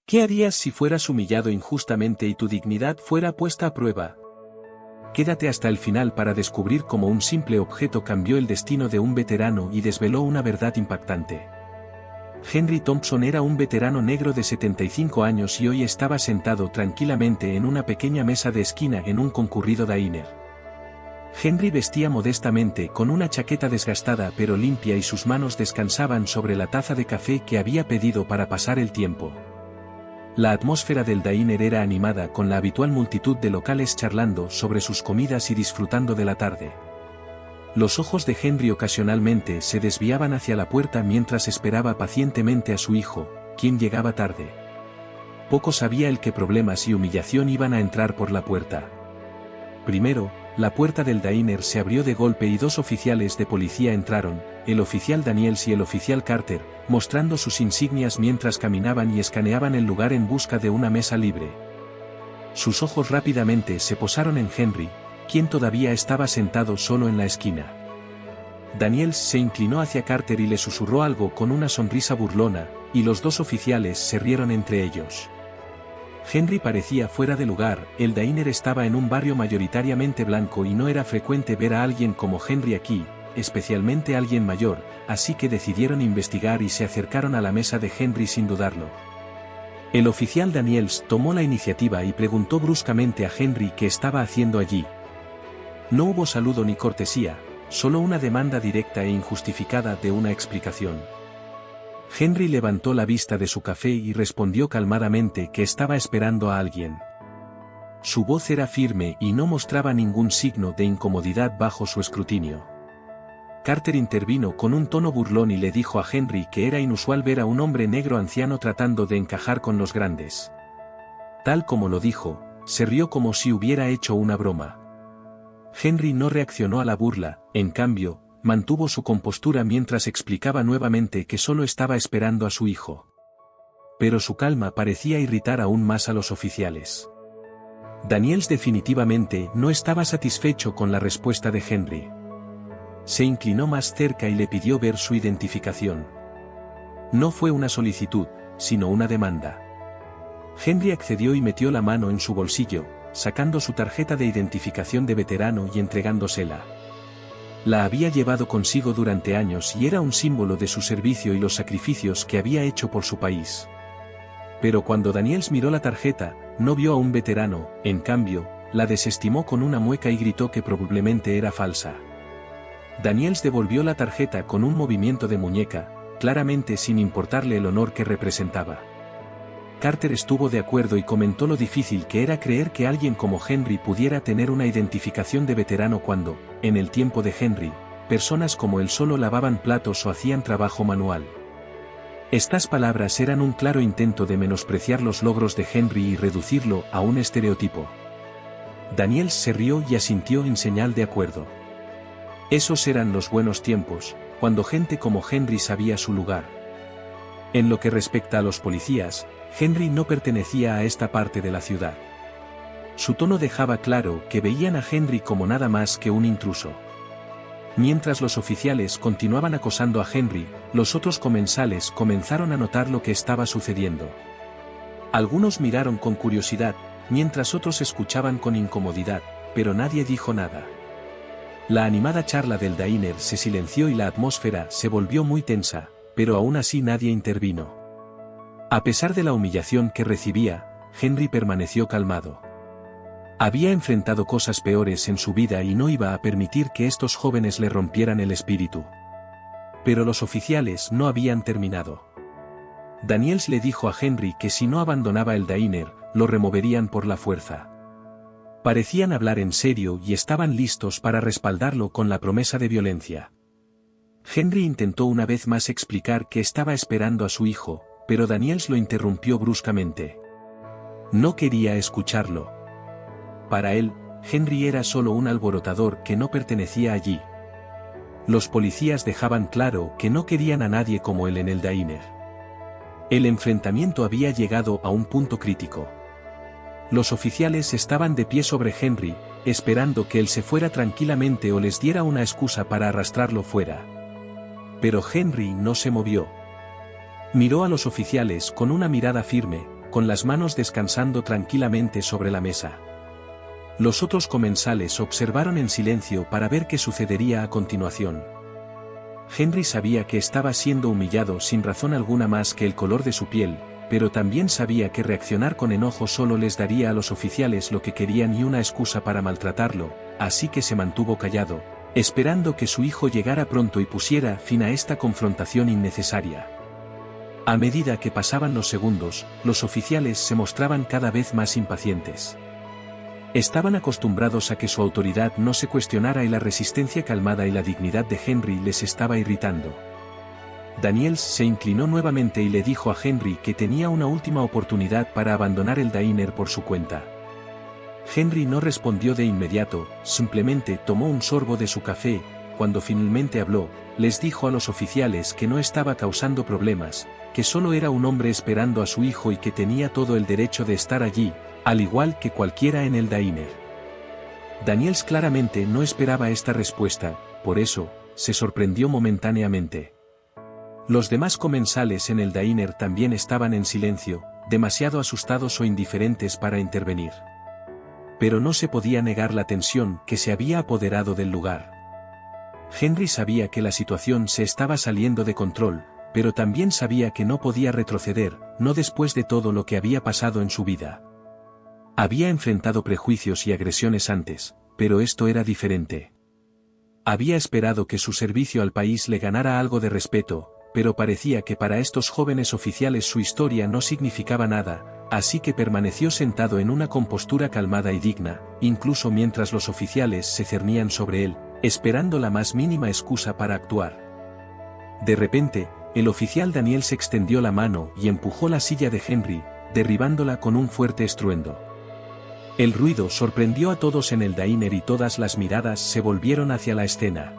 ¿Qué harías si fueras humillado injustamente y tu dignidad fuera puesta a prueba? Quédate hasta el final para descubrir cómo un simple objeto cambió el destino de un veterano y desveló una verdad impactante. Henry Thompson era un veterano negro de 75 años y hoy estaba sentado tranquilamente en una pequeña mesa de esquina en un concurrido diner. Henry vestía modestamente con una chaqueta desgastada pero limpia y sus manos descansaban sobre la taza de café que había pedido para pasar el tiempo. La atmósfera del diner era animada con la habitual multitud de locales charlando sobre sus comidas y disfrutando de la tarde. Los ojos de Henry ocasionalmente se desviaban hacia la puerta mientras esperaba pacientemente a su hijo, quien llegaba tarde. Poco sabía él qué problemas y humillación iban a entrar por la puerta. Primero, la puerta del diner se abrió de golpe y dos oficiales de policía entraron, el oficial Daniels y el oficial Carter, mostrando sus insignias mientras caminaban y escaneaban el lugar en busca de una mesa libre. Sus ojos rápidamente se posaron en Henry, quien todavía estaba sentado solo en la esquina. Daniels se inclinó hacia Carter y le susurró algo con una sonrisa burlona, y los dos oficiales se rieron entre ellos. Henry parecía fuera de lugar, el diner estaba en un barrio mayoritariamente blanco y no era frecuente ver a alguien como Henry aquí, especialmente alguien mayor, así que decidieron investigar y se acercaron a la mesa de Henry sin dudarlo. El oficial Daniels tomó la iniciativa y preguntó bruscamente a Henry qué estaba haciendo allí. No hubo saludo ni cortesía, solo una demanda directa e injustificada de una explicación. Henry levantó la vista de su café y respondió calmadamente que estaba esperando a alguien. Su voz era firme y no mostraba ningún signo de incomodidad bajo su escrutinio. Carter intervino con un tono burlón y le dijo a Henry que era inusual ver a un hombre negro anciano tratando de encajar con los grandes. Tal como lo dijo, se rió como si hubiera hecho una broma. Henry no reaccionó a la burla, en cambio, mantuvo su compostura mientras explicaba nuevamente que solo estaba esperando a su hijo. Pero su calma parecía irritar aún más a los oficiales. Daniels definitivamente no estaba satisfecho con la respuesta de Henry. Se inclinó más cerca y le pidió ver su identificación. No fue una solicitud, sino una demanda. Henry accedió y metió la mano en su bolsillo, sacando su tarjeta de identificación de veterano y entregándosela. La había llevado consigo durante años y era un símbolo de su servicio y los sacrificios que había hecho por su país. Pero cuando Daniels miró la tarjeta, no vio a un veterano, en cambio, la desestimó con una mueca y gritó que probablemente era falsa. Daniels devolvió la tarjeta con un movimiento de muñeca, claramente sin importarle el honor que representaba. Carter estuvo de acuerdo y comentó lo difícil que era creer que alguien como Henry pudiera tener una identificación de veterano cuando, en el tiempo de Henry, personas como él solo lavaban platos o hacían trabajo manual. Estas palabras eran un claro intento de menospreciar los logros de Henry y reducirlo a un estereotipo. Daniels se rió y asintió en señal de acuerdo. Esos eran los buenos tiempos, cuando gente como Henry sabía su lugar. En lo que respecta a los policías, Henry no pertenecía a esta parte de la ciudad. Su tono dejaba claro que veían a Henry como nada más que un intruso. Mientras los oficiales continuaban acosando a Henry, los otros comensales comenzaron a notar lo que estaba sucediendo. Algunos miraron con curiosidad, mientras otros escuchaban con incomodidad, pero nadie dijo nada. La animada charla del diner se silenció y la atmósfera se volvió muy tensa, pero aún así nadie intervino. A pesar de la humillación que recibía, Henry permaneció calmado. Había enfrentado cosas peores en su vida y no iba a permitir que estos jóvenes le rompieran el espíritu. Pero los oficiales no habían terminado. Daniels le dijo a Henry que si no abandonaba el diner, lo removerían por la fuerza. Parecían hablar en serio y estaban listos para respaldarlo con la promesa de violencia. Henry intentó una vez más explicar que estaba esperando a su hijo, pero Daniels lo interrumpió bruscamente. No quería escucharlo. Para él, Henry era solo un alborotador que no pertenecía allí. Los policías dejaban claro que no querían a nadie como él en el diner. El enfrentamiento había llegado a un punto crítico. Los oficiales estaban de pie sobre Henry, esperando que él se fuera tranquilamente o les diera una excusa para arrastrarlo fuera. Pero Henry no se movió. Miró a los oficiales con una mirada firme, con las manos descansando tranquilamente sobre la mesa. Los otros comensales observaron en silencio para ver qué sucedería a continuación. Henry sabía que estaba siendo humillado sin razón alguna más que el color de su piel, pero también sabía que reaccionar con enojo solo les daría a los oficiales lo que querían y una excusa para maltratarlo, así que se mantuvo callado, esperando que su hijo llegara pronto y pusiera fin a esta confrontación innecesaria. A medida que pasaban los segundos, los oficiales se mostraban cada vez más impacientes. Estaban acostumbrados a que su autoridad no se cuestionara y la resistencia calmada y la dignidad de Henry les estaba irritando. Daniels se inclinó nuevamente y le dijo a Henry que tenía una última oportunidad para abandonar el diner por su cuenta. Henry no respondió de inmediato, simplemente tomó un sorbo de su café. Cuando finalmente habló, les dijo a los oficiales que no estaba causando problemas, que solo era un hombre esperando a su hijo y que tenía todo el derecho de estar allí, al igual que cualquiera en el diner. Daniels claramente no esperaba esta respuesta, por eso, se sorprendió momentáneamente. Los demás comensales en el diner también estaban en silencio, demasiado asustados o indiferentes para intervenir. Pero no se podía negar la tensión que se había apoderado del lugar. Henry sabía que la situación se estaba saliendo de control, pero también sabía que no podía retroceder, no después de todo lo que había pasado en su vida. Había enfrentado prejuicios y agresiones antes, pero esto era diferente. Había esperado que su servicio al país le ganara algo de respeto, pero parecía que para estos jóvenes oficiales su historia no significaba nada, así que permaneció sentado en una compostura calmada y digna, incluso mientras los oficiales se cernían sobre él, esperando la más mínima excusa para actuar. De repente, el oficial Daniel se extendió la mano y empujó la silla de Henry, derribándola con un fuerte estruendo. El ruido sorprendió a todos en el diner y todas las miradas se volvieron hacia la escena.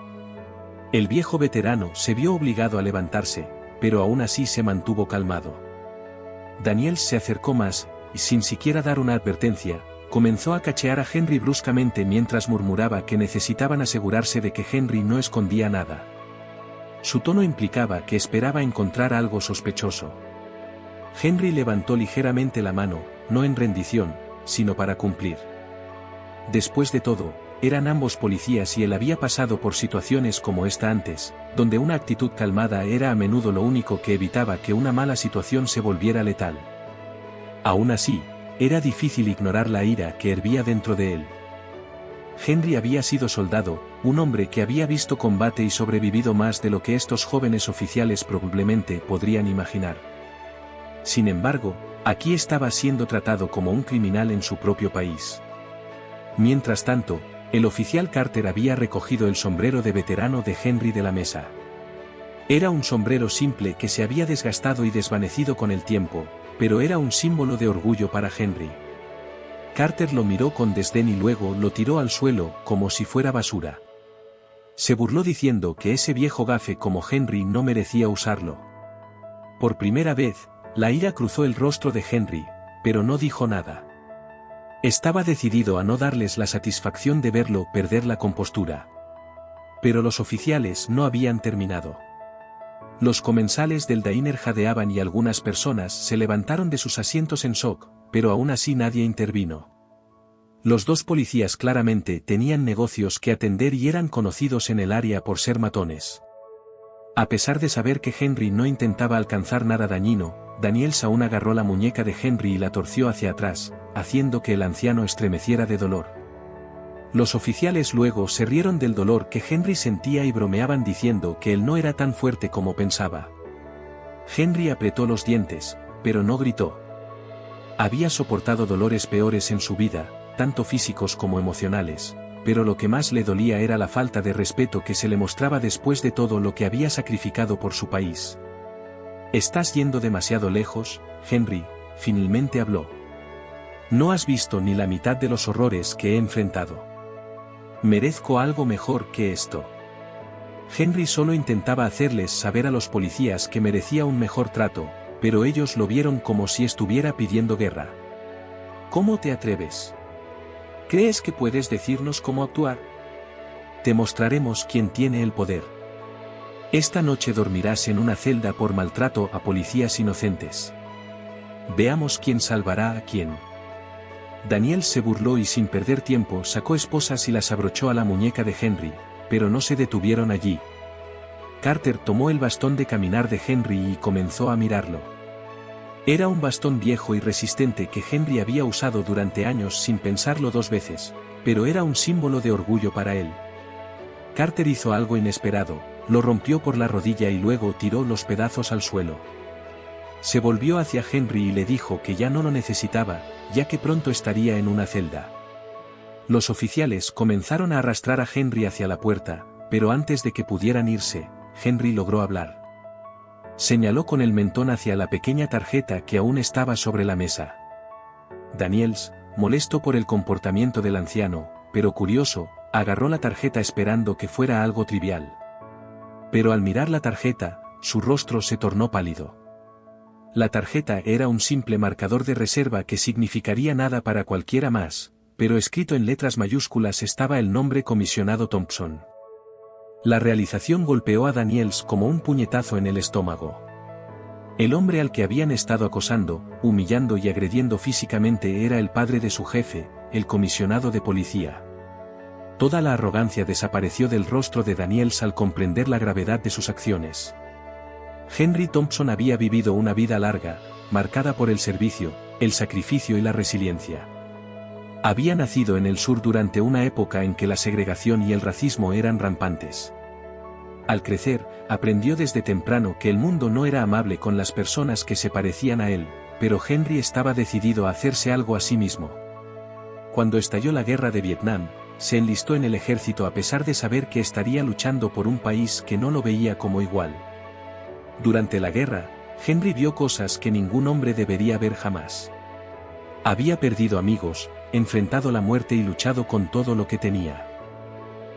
El viejo veterano se vio obligado a levantarse, pero aún así se mantuvo calmado. Daniel se acercó más, y sin siquiera dar una advertencia, comenzó a cachear a Henry bruscamente mientras murmuraba que necesitaban asegurarse de que Henry no escondía nada. Su tono implicaba que esperaba encontrar algo sospechoso. Henry levantó ligeramente la mano, no en rendición, sino para cumplir. Después de todo, eran ambos policías y él había pasado por situaciones como esta antes, donde una actitud calmada era a menudo lo único que evitaba que una mala situación se volviera letal. Aún así, era difícil ignorar la ira que hervía dentro de él. Henry había sido soldado, un hombre que había visto combate y sobrevivido más de lo que estos jóvenes oficiales probablemente podrían imaginar. Sin embargo, aquí estaba siendo tratado como un criminal en su propio país. Mientras tanto, el oficial Carter había recogido el sombrero de veterano de Henry de la mesa. Era un sombrero simple que se había desgastado y desvanecido con el tiempo, pero era un símbolo de orgullo para Henry. Carter lo miró con desdén y luego lo tiró al suelo como si fuera basura. Se burló diciendo que ese viejo gafe como Henry no merecía usarlo. Por primera vez, la ira cruzó el rostro de Henry, pero no dijo nada. Estaba decidido a no darles la satisfacción de verlo perder la compostura. Pero los oficiales no habían terminado. Los comensales del diner jadeaban y algunas personas se levantaron de sus asientos en shock, pero aún así nadie intervino. Los dos policías claramente tenían negocios que atender y eran conocidos en el área por ser matones. A pesar de saber que Henry no intentaba alcanzar nada dañino, Daniels aún agarró la muñeca de Henry y la torció hacia atrás, haciendo que el anciano estremeciera de dolor. Los oficiales luego se rieron del dolor que Henry sentía y bromeaban diciendo que él no era tan fuerte como pensaba. Henry apretó los dientes, pero no gritó. Había soportado dolores peores en su vida, tanto físicos como emocionales, pero lo que más le dolía era la falta de respeto que se le mostraba después de todo lo que había sacrificado por su país. «Estás yendo demasiado lejos, Henry», finalmente habló. «No has visto ni la mitad de los horrores que he enfrentado. Merezco algo mejor que esto». Henry solo intentaba hacerles saber a los policías que merecía un mejor trato, pero ellos lo vieron como si estuviera pidiendo guerra. «¿Cómo te atreves? ¿Crees que puedes decirnos cómo actuar? Te mostraremos quién tiene el poder. Esta noche dormirás en una celda por maltrato a policías inocentes». Veamos quién salvará a quién. Daniels se burló y sin perder tiempo sacó esposas y las abrochó a la muñeca de Henry, pero no se detuvieron allí. Carter tomó el bastón de caminar de Henry y comenzó a mirarlo. Era un bastón viejo y resistente que Henry había usado durante años sin pensarlo dos veces, pero era un símbolo de orgullo para él. Carter hizo algo inesperado, lo rompió por la rodilla y luego tiró los pedazos al suelo. Se volvió hacia Henry y le dijo que ya no lo necesitaba, ya que pronto estaría en una celda. Los oficiales comenzaron a arrastrar a Henry hacia la puerta, pero antes de que pudieran irse, Henry logró hablar. Señaló con el mentón hacia la pequeña tarjeta que aún estaba sobre la mesa. Daniels, molesto por el comportamiento del anciano, pero curioso, agarró la tarjeta esperando que fuera algo trivial. Pero al mirar la tarjeta, su rostro se tornó pálido. La tarjeta era un simple marcador de reserva que significaría nada para cualquiera más, pero escrito en letras mayúsculas estaba el nombre Comisionado Thompson. La realización golpeó a Daniels como un puñetazo en el estómago. El hombre al que habían estado acosando, humillando y agrediendo físicamente era el padre de su jefe, el comisionado de policía. Toda la arrogancia desapareció del rostro de Daniels al comprender la gravedad de sus acciones. Henry Thompson había vivido una vida larga, marcada por el servicio, el sacrificio y la resiliencia. Había nacido en el sur durante una época en que la segregación y el racismo eran rampantes. Al crecer, aprendió desde temprano que el mundo no era amable con las personas que se parecían a él, pero Henry estaba decidido a hacerse algo a sí mismo. Cuando estalló la guerra de Vietnam, se enlistó en el ejército a pesar de saber que estaría luchando por un país que no lo veía como igual. Durante la guerra, Henry vio cosas que ningún hombre debería ver jamás. Había perdido amigos, enfrentado la muerte y luchado con todo lo que tenía.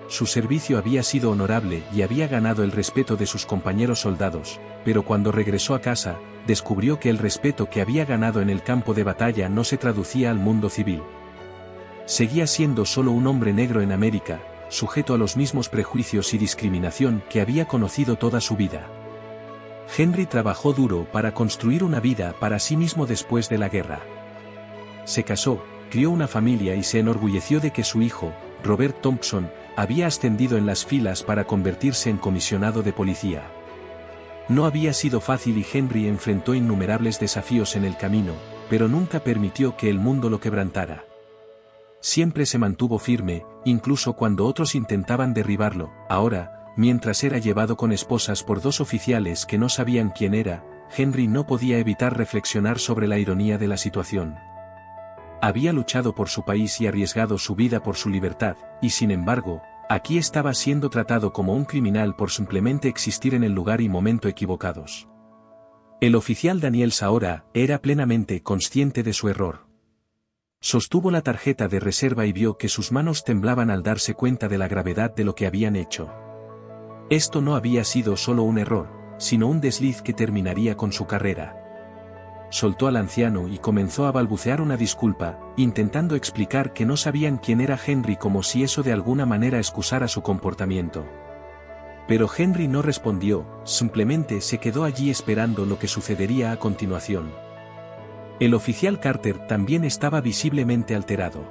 Su servicio había sido honorable y había ganado el respeto de sus compañeros soldados, pero cuando regresó a casa, descubrió que el respeto que había ganado en el campo de batalla no se traducía al mundo civil. Seguía siendo solo un hombre negro en América, sujeto a los mismos prejuicios y discriminación que había conocido toda su vida. Henry trabajó duro para construir una vida para sí mismo después de la guerra. Se casó, crió una familia y se enorgulleció de que su hijo, Robert Thompson, había ascendido en las filas para convertirse en comisionado de policía. No había sido fácil y Henry enfrentó innumerables desafíos en el camino, pero nunca permitió que el mundo lo quebrantara. Siempre se mantuvo firme, incluso cuando otros intentaban derribarlo. Ahora, mientras era llevado con esposas por dos oficiales que no sabían quién era, Henry no podía evitar reflexionar sobre la ironía de la situación. Había luchado por su país y arriesgado su vida por su libertad, y sin embargo, aquí estaba siendo tratado como un criminal por simplemente existir en el lugar y momento equivocados. El oficial Daniels ahora era plenamente consciente de su error. Sostuvo la tarjeta de reserva y vio que sus manos temblaban al darse cuenta de la gravedad de lo que habían hecho. Esto no había sido solo un error, sino un desliz que terminaría con su carrera. Soltó al anciano y comenzó a balbucear una disculpa, intentando explicar que no sabían quién era Henry como si eso de alguna manera excusara su comportamiento. Pero Henry no respondió, simplemente se quedó allí esperando lo que sucedería a continuación. El oficial Carter también estaba visiblemente alterado.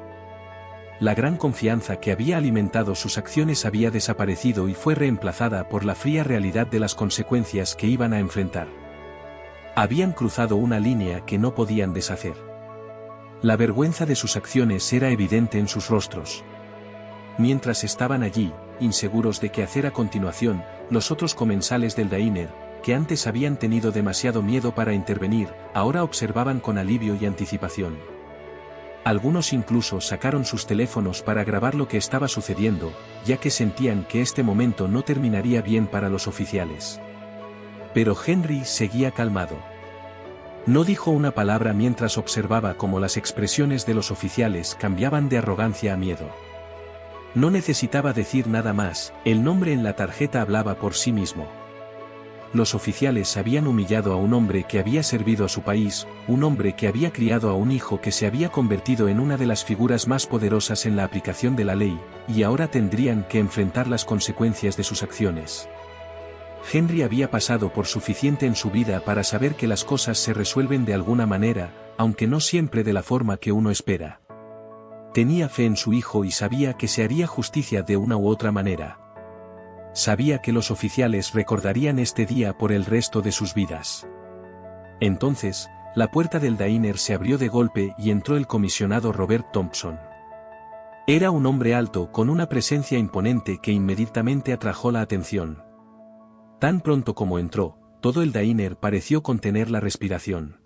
La gran confianza que había alimentado sus acciones había desaparecido y fue reemplazada por la fría realidad de las consecuencias que iban a enfrentar. Habían cruzado una línea que no podían deshacer. La vergüenza de sus acciones era evidente en sus rostros. Mientras estaban allí, inseguros de qué hacer a continuación, los otros comensales del diner, que antes habían tenido demasiado miedo para intervenir, ahora observaban con alivio y anticipación. Algunos incluso sacaron sus teléfonos para grabar lo que estaba sucediendo, ya que sentían que este momento no terminaría bien para los oficiales. Pero Henry seguía calmado. No dijo una palabra mientras observaba cómo las expresiones de los oficiales cambiaban de arrogancia a miedo. No necesitaba decir nada más, el nombre en la tarjeta hablaba por sí mismo. Los oficiales habían humillado a un hombre que había servido a su país, un hombre que había criado a un hijo que se había convertido en una de las figuras más poderosas en la aplicación de la ley, y ahora tendrían que enfrentar las consecuencias de sus acciones. Henry había pasado por suficiente en su vida para saber que las cosas se resuelven de alguna manera, aunque no siempre de la forma que uno espera. Tenía fe en su hijo y sabía que se haría justicia de una u otra manera. Sabía que los oficiales recordarían este día por el resto de sus vidas. Entonces, la puerta del diner se abrió de golpe y entró el comisionado Robert Thompson. Era un hombre alto con una presencia imponente que inmediatamente atrajo la atención. Tan pronto como entró, todo el diner pareció contener la respiración.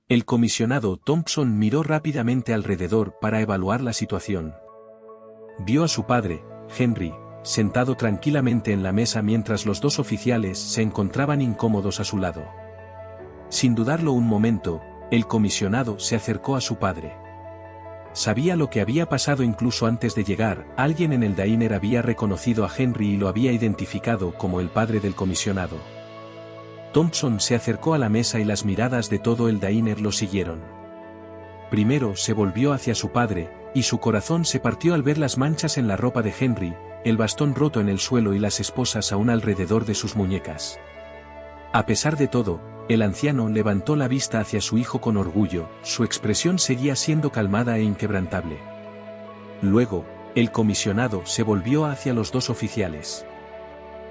El comisionado Thompson miró rápidamente alrededor para evaluar la situación. Vio a su padre, Henry, sentado tranquilamente en la mesa mientras los dos oficiales se encontraban incómodos a su lado. Sin dudarlo un momento, el comisionado se acercó a su padre. Sabía lo que había pasado incluso antes de llegar. Alguien en el diner había reconocido a Henry y lo había identificado como el padre del comisionado. Thompson se acercó a la mesa y las miradas de todo el diner lo siguieron. Primero se volvió hacia su padre, y su corazón se partió al ver las manchas en la ropa de Henry, el bastón roto en el suelo y las esposas aún alrededor de sus muñecas. A pesar de todo, el anciano levantó la vista hacia su hijo con orgullo, su expresión seguía siendo calmada e inquebrantable. Luego, el comisionado se volvió hacia los dos oficiales.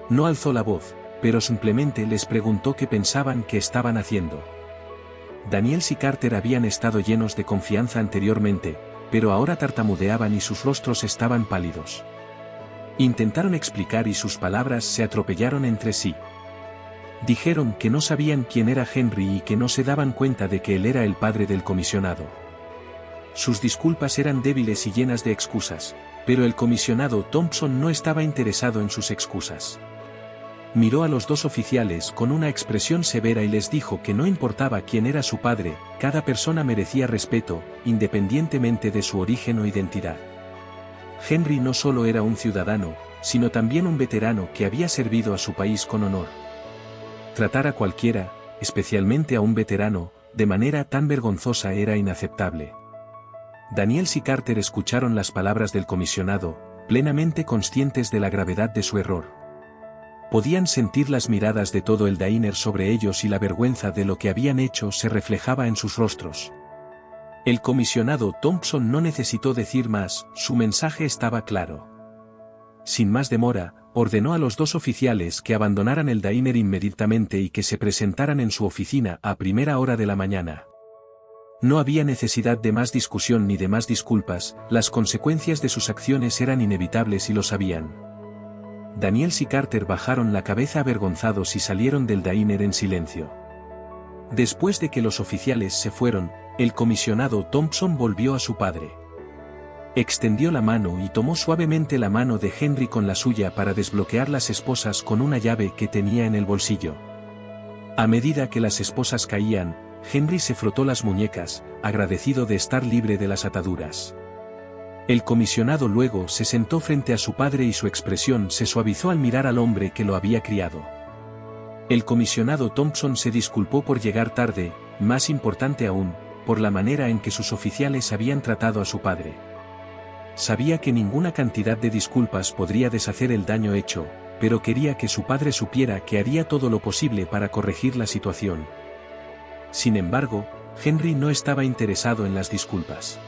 No alzó la voz, pero simplemente les preguntó qué pensaban que estaban haciendo. Daniels y Carter habían estado llenos de confianza anteriormente, pero ahora tartamudeaban y sus rostros estaban pálidos. Intentaron explicar y sus palabras se atropellaron entre sí. Dijeron que no sabían quién era Henry y que no se daban cuenta de que él era el padre del comisionado. Sus disculpas eran débiles y llenas de excusas, pero el comisionado Thompson no estaba interesado en sus excusas. Miró a los dos oficiales con una expresión severa y les dijo que no importaba quién era su padre, cada persona merecía respeto, independientemente de su origen o identidad. Henry no solo era un ciudadano, sino también un veterano que había servido a su país con honor. Tratar a cualquiera, especialmente a un veterano, de manera tan vergonzosa era inaceptable. Daniels y Carter escucharon las palabras del comisionado, plenamente conscientes de la gravedad de su error. Podían sentir las miradas de todo el diner sobre ellos y la vergüenza de lo que habían hecho se reflejaba en sus rostros. El comisionado Thompson no necesitó decir más, su mensaje estaba claro. Sin más demora, ordenó a los dos oficiales que abandonaran el diner inmediatamente y que se presentaran en su oficina a primera hora de la mañana. No había necesidad de más discusión ni de más disculpas, las consecuencias de sus acciones eran inevitables y lo sabían. Daniels y Carter bajaron la cabeza avergonzados y salieron del diner en silencio. Después de que los oficiales se fueron, el comisionado Thompson volvió a su padre. Extendió la mano y tomó suavemente la mano de Henry con la suya para desbloquear las esposas con una llave que tenía en el bolsillo. A medida que las esposas caían, Henry se frotó las muñecas, agradecido de estar libre de las ataduras. El comisionado luego se sentó frente a su padre y su expresión se suavizó al mirar al hombre que lo había criado. El comisionado Thompson se disculpó por llegar tarde, más importante aún, por la manera en que sus oficiales habían tratado a su padre. Sabía que ninguna cantidad de disculpas podría deshacer el daño hecho, pero quería que su padre supiera que haría todo lo posible para corregir la situación. Sin embargo, Henry no estaba interesado en las disculpas.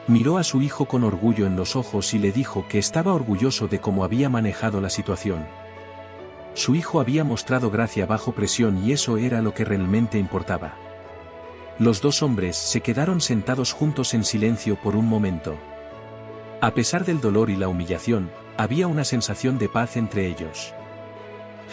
Miró a su hijo con orgullo en los ojos y le dijo que estaba orgulloso de cómo había manejado la situación. Su hijo había mostrado gracia bajo presión y eso era lo que realmente importaba. Los dos hombres se quedaron sentados juntos en silencio por un momento. A pesar del dolor y la humillación, había una sensación de paz entre ellos.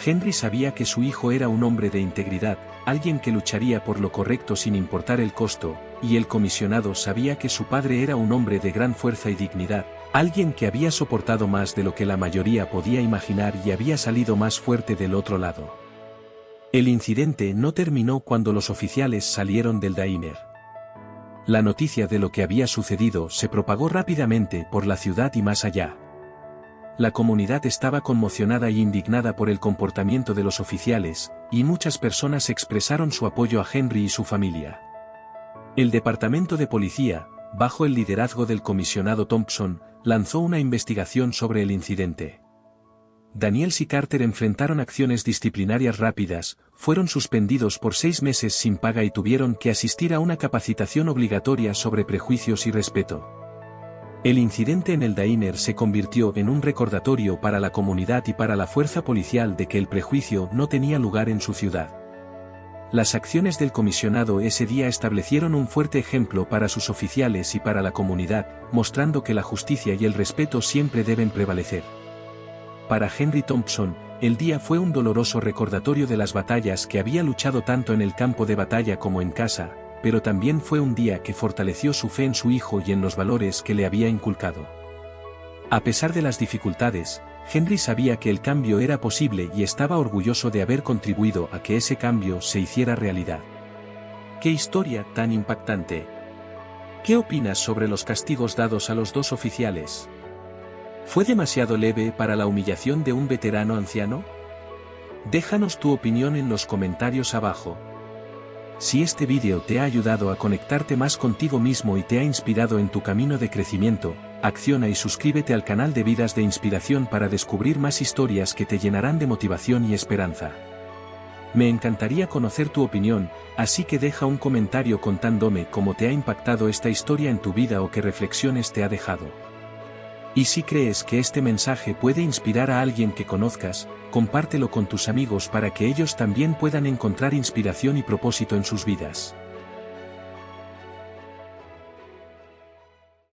Henry sabía que su hijo era un hombre de integridad, alguien que lucharía por lo correcto sin importar el costo, y el comisionado sabía que su padre era un hombre de gran fuerza y dignidad, alguien que había soportado más de lo que la mayoría podía imaginar y había salido más fuerte del otro lado. El incidente no terminó cuando los oficiales salieron del diner. La noticia de lo que había sucedido se propagó rápidamente por la ciudad y más allá. La comunidad estaba conmocionada y indignada por el comportamiento de los oficiales, y muchas personas expresaron su apoyo a Henry y su familia. El departamento de policía, bajo el liderazgo del comisionado Thompson, lanzó una investigación sobre el incidente. Daniels y Carter enfrentaron acciones disciplinarias rápidas, fueron suspendidos por 6 meses sin paga y tuvieron que asistir a una capacitación obligatoria sobre prejuicios y respeto. El incidente en el diner se convirtió en un recordatorio para la comunidad y para la fuerza policial de que el prejuicio no tenía lugar en su ciudad. Las acciones del comisionado ese día establecieron un fuerte ejemplo para sus oficiales y para la comunidad, mostrando que la justicia y el respeto siempre deben prevalecer. Para Henry Thompson, el día fue un doloroso recordatorio de las batallas que había luchado tanto en el campo de batalla como en casa, pero también fue un día que fortaleció su fe en su hijo y en los valores que le había inculcado. A pesar de las dificultades, Henry sabía que el cambio era posible y estaba orgulloso de haber contribuido a que ese cambio se hiciera realidad. ¡Qué historia tan impactante! ¿Qué opinas sobre los castigos dados a los 2 oficiales? ¿Fue demasiado leve para la humillación de un veterano anciano? Déjanos tu opinión en los comentarios abajo. Si este vídeo te ha ayudado a conectarte más contigo mismo y te ha inspirado en tu camino de crecimiento, acciona y suscríbete al canal de Vidas de Inspiración para descubrir más historias que te llenarán de motivación y esperanza. Me encantaría conocer tu opinión, así que deja un comentario contándome cómo te ha impactado esta historia en tu vida o qué reflexiones te ha dejado. Y si crees que este mensaje puede inspirar a alguien que conozcas, compártelo con tus amigos para que ellos también puedan encontrar inspiración y propósito en sus vidas.